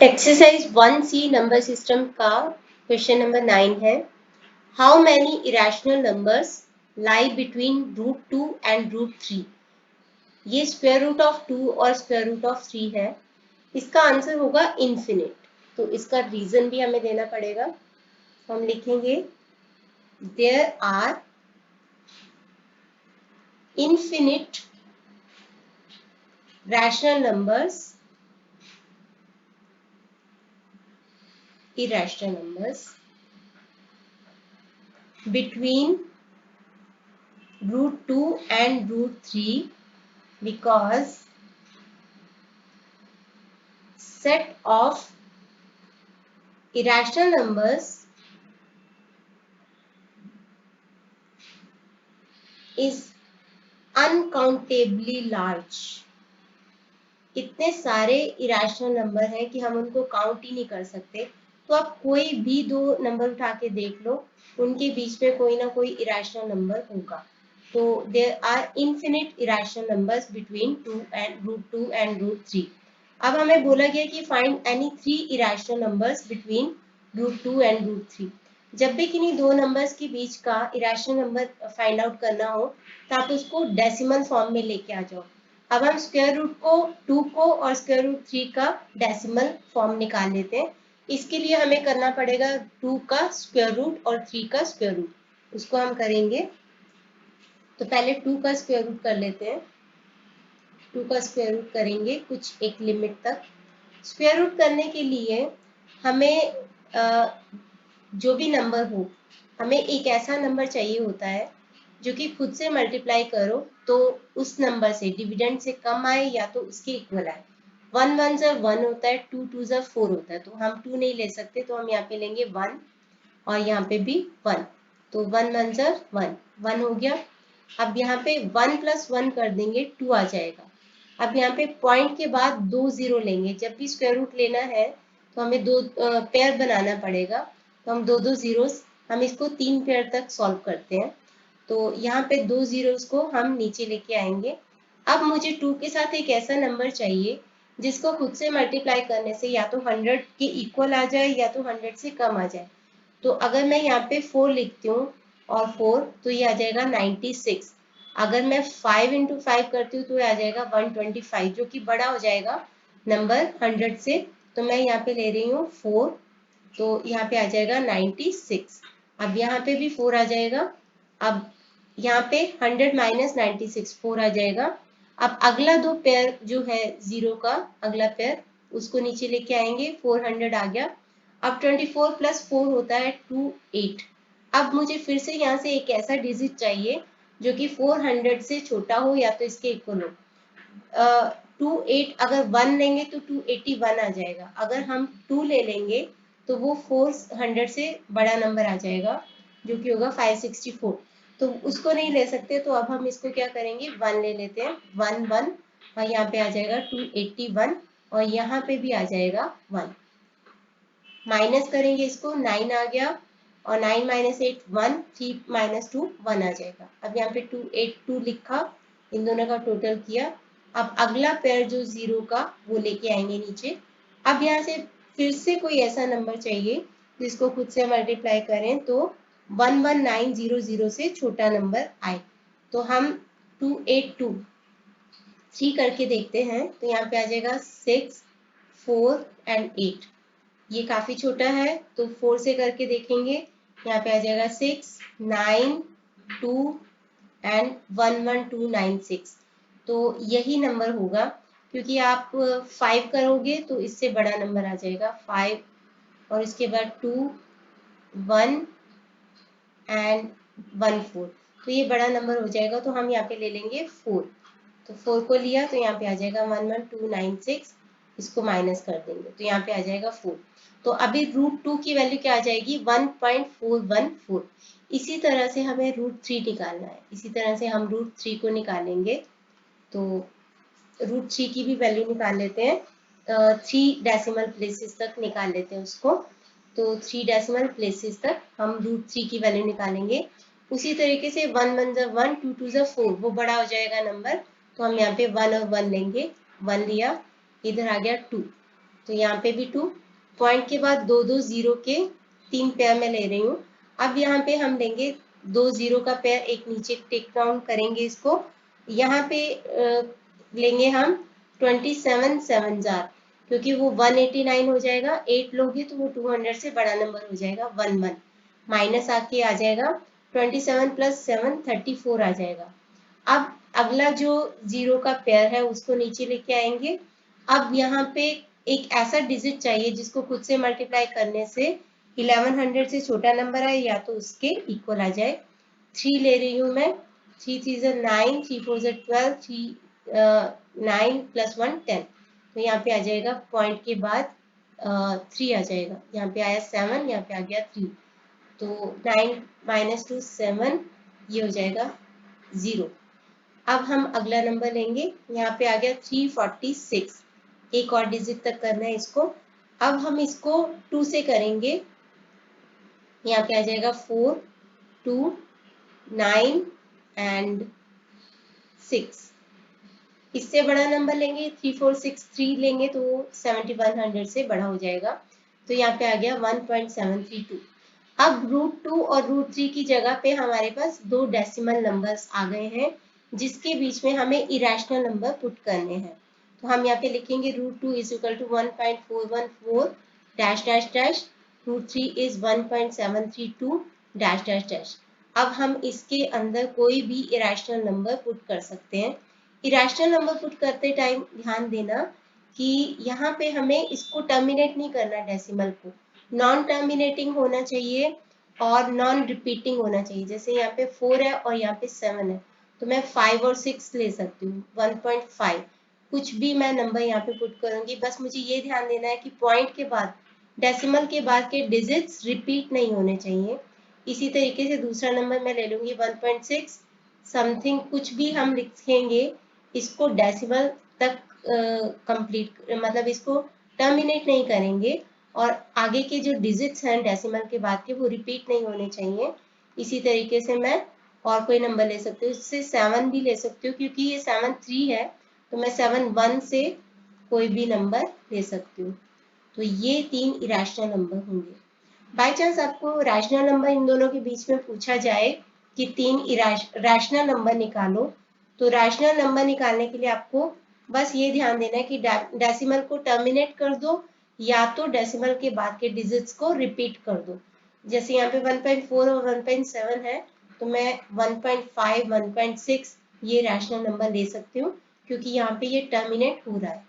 Exercise 1C number system का question number 9 है। How many irrational numbers lie between √2 and √3। ये square root of 2 और square root of 3 है। इसका answer होगा इन्फिनिट। तो इसका रीजन भी हमें देना पड़ेगा। तो हम लिखेंगे there are infinite rational numbers, irrational numbers between √2 and √3 because set of irrational numbers is uncountably large। इतने सारे इरेशनल नंबर हैं कि हम उनको काउंट ही नहीं कर सकते। तो आप कोई भी दो नंबर उठा के देख लो, उनके बीच में कोई ना कोई इरेशनल नंबर होगा। तो there are infinite irrational numbers between √2 and √3। अब हमें बोला गया कि find any 3 irrational numbers between √2 and √3। जब भी किन्हीं दो नंबर्स के बीच का इरेशनल नंबर फाइंड आउट करना हो तो आप उसको डेसिमल फॉर्म में लेके आ जाओ। अब हम स्क्वायर रूट को 2 को और स्क्वायर रूट 3 का डेसिमल फॉर्म निकाल लेते हैं। इसके लिए हमें करना पड़ेगा 2 का स्क्वायर रूट और 3 का स्क्वायर रूट। उसको हम करेंगे तो पहले 2 का स्क्वायर रूट कर लेते हैं। 2 का स्क्वायर रूट करेंगे कुछ एक लिमिट तक। स्क्वायर रूट करने के लिए हमें जो भी नंबर हो, हमें एक ऐसा नंबर चाहिए होता है जो कि खुद से मल्टीप्लाई करो तो उस नंबर से डिविडेंड से कम आए या तो उसके इक्वल आए। 1 1 ज़ा 1 होता है, 2 2 ज़ा 4 होता है। तो हम 2 नहीं ले सकते, तो हम यहाँ पे लेंगे 1 और यहाँ पे भी 1। तो 1 1 ज़ा 1, 1 हो गया। अब यहाँ पे 1 + 1 कर देंगे, 2 आ जाएगा। अब यहाँ पे पॉइंट के बाद 2 0 लेंगे। जब भी स्क्वायर रूट लेना है तो हमें दो पेयर बनाना पड़ेगा। तो हम दो जीरोस, हम इसको 3 पेयर तक सॉल्व करते हैं। तो यहाँ पे 2 जीरोस को हम नीचे लेके आएंगे। अब मुझे 2 के साथ एक ऐसा नंबर चाहिए जिसको खुद से मल्टीप्लाई करने से या तो 100 के इक्वल आ जाए या तो 100 से कम आ जाए। तो अगर मैं यहाँ पे 4 लिखती हूँ और 4, तो ये आ जाएगा 96। अगर मैं 5 × 5 करती हूँ तो ये आ जाएगा 125, जो कि बड़ा हो जाएगा नंबर 100 से। तो मैं यहाँ पे ले रही हूँ 4, तो यहाँ पे आ जाएगा 96। अब यहाँ पे भी 4 आ जाएगा। अब यहाँ पे 100 - 96 4 आ जाएगा। अब अगला दो पेयर जो है जीरो का अगला पेयर, उसको नीचे लेके आएंगे। 400 आ गया। अब 24 + 4 होता है 28। अब मुझे फिर से यहाँ से एक ऐसा डिजिट चाहिए जो कि 400 से छोटा हो या तो इसके इक्वल हो। 28 अगर 1 लेंगे तो 281 आ जाएगा। अगर हम 2 ले लेंगे तो वो 400 से बड़ा नंबर आ जाएगा जो कि होगा 564। तो उसको नहीं ले सकते, तो अब हम इसको क्या करेंगे, 1 ले लेते हैं। 1 1 और यहाँ पे आ जाएगा 281 और यहाँ पे भी आ जाएगा 1। माइनस करेंगे इसको, 9 आ गया और 9 - 8 1, 3 - 2 1 आ जाएगा। अब यहाँ पे 282 लिखा, इन दोनों का टोटल किया। अब अगला पेयर जो जीरो का वो लेके आएंगे नीचे। अब यहाँ से फिर से कोई ऐसा नंबर चाहिए जिसको खुद से मल्टीप्लाई करें तो 11900 से छोटा नंबर आए। तो हम 282 3 करके देखते हैं। तो यहाँ पे आ जाएगा 6 4 एंड 8। ये काफी छोटा है तो 4 से करके देखेंगे। यहाँ पे आ जाएगा 6 9 2 एंड 11296। तो यही नंबर होगा, क्योंकि आप 5 करोगे तो इससे बड़ा नंबर आ जाएगा 5 और इसके बाद 2 1 एंड 1 4। तो ये बड़ा नंबर हो जाएगा। तो हम यहाँ पे ले लेंगे 4। तो 4 को लिया तो यहाँ पे आ जाएगा 11296। इसको माइनस कर देंगे तो यहाँ पे आ जाएगा 4। तो अभी √2 की वैल्यू क्या आ जाएगी, 1.414। इसी तरह से हमें √3 निकालना है। इसी तरह से हम √3 को निकालेंगे। तो √3 की भी वैल्यू निकाल लेते हैं। 3 डेसिमल प्लेसेस तक निकाल लेते हैं उसको। तो 3 डेसिमल प्लेसेस तक हम √3 की वैल्यू निकालेंगे। उसी तरीके से 1 1 ज़ा 1, 2 2 ज़ा 4, वो बड़ा हो जाएगा नंबर। तो हम यहाँ पे 1 और 1 लेंगे। 1 लिया, इधर आ गया 2। तो यहाँ पे भी 2, पॉइंट के बाद 2 जीरो के 3 पेयर में ले रही हूँ। अब यहाँ पे हम लेंगे 2 जीरो का पेयर, एक नीचे टेक डाउन करेंगे इसको, यहाँ पे लेंगे हम 27 7 जार, क्योंकि वो 189 हो जाएगा, 8 लोगे तो वो 200 से बड़ा नंबर हो जाएगा, 11 माइनस आके आ जाएगा 27 प्लस 7 34 आ जाएगा। अब अगला जो जीरो का पेयर है उसको नीचे लेके आएंगे। अब यहाँ पे एक ऐसा डिजिट चाहिए जिसको खुद से मल्टीप्लाई करने से 1100 से छोटा नंबर आए या तो उसके इक्वल आ जाए। 3 ले रही हूँ मैं, 3 3 ज़ा 9, 3 4 ज़ा 12, 9 प्लस 1 10, तो यहाँ पे आ जाएगा पॉइंट के बाद 3 आ जाएगा, यहाँ पे आया 7, यहाँ पे आ गया 3, तो 9 माइनस 2 7, ये हो जाएगा 0। अब हम अगला नंबर लेंगे, यहाँ पे आ गया 346, एक और डिजिट तक करना है इसको। अब हम इसको 2 से करेंगे, यहाँ पे आ जाएगा 4 2 9 एंड 6। इससे बड़ा नंबर लेंगे 3463 लेंगे तो 7100 से बड़ा हो जाएगा, तो यहाँ पे आ गया 1.732। अब √2 और √3 की जगह पे हमारे पास 2 डेसिमल नंबर्स आ गए हैं जिसके बीच में हमें इरेशनल नंबर पुट करने हैं। तो हम यहाँ पे लिखेंगे √2 is equal to 1.414 dash dash dash, √3 is 1.732 dash dash dash. अब हम इसके अंदर कोई भी इरेशनल नंबर पुट कर सकते हैं। इरेशनल नंबर पुट करते टाइम ध्यान देना कि यहाँ पे हमें इसको टर्मिनेट नहीं करना, डेसिमल को नॉन टर्मिनेटिंग होना चाहिए और नॉन रिपीटिंग होना चाहिए। जैसे यहाँ पे 4 है और यहाँ पे 7 है, तो मैं 5 और 6 ले सकती हूँ, 1.5 कुछ भी मैं नंबर यहाँ पे पुट करूंगी। बस मुझे ये ध्यान देना है कि पॉइंट के बाद, डेसिमल के बाद के डिजिट्स रिपीट नहीं होने चाहिए। इसी तरीके से दूसरा नंबर मैं ले लूंगी 1.6 समथिंग, कुछ भी हम लिखेंगे इसको डेसिमल तक कंप्लीट, मतलब इसको टर्मिनेट नहीं करेंगे और आगे के जो डिजिट्स हैं डेसिमल के बाद के वो रिपीट नहीं होने चाहिए। इसी तरीके से मैं और कोई नंबर ले सकती हूँ, इससे 7 भी ले सकती हूँ, क्योंकि ये 7 3 है तो मैं 7 1 से कोई भी नंबर ले सकती हूँ। तो ये 3 इरेशनल नंबर होंगे। बाय चांस आपको रैशनल नंबर इन दोनों के बीच में पूछा जाए कि 3 रैशनल नंबर निकालो, तो रैशनल नंबर निकालने के लिए आपको बस ये ध्यान देना है कि डेसिमल को टर्मिनेट कर दो या तो डेसिमल के बाद के डिजिट्स को रिपीट कर दो। जैसे यहाँ पे 1.4 और 1.7 है तो मैं 1.5 1.6 ये रैशनल नंबर ले सकती हूँ, क्योंकि यहाँ पे ये टर्मिनेट हो रहा है।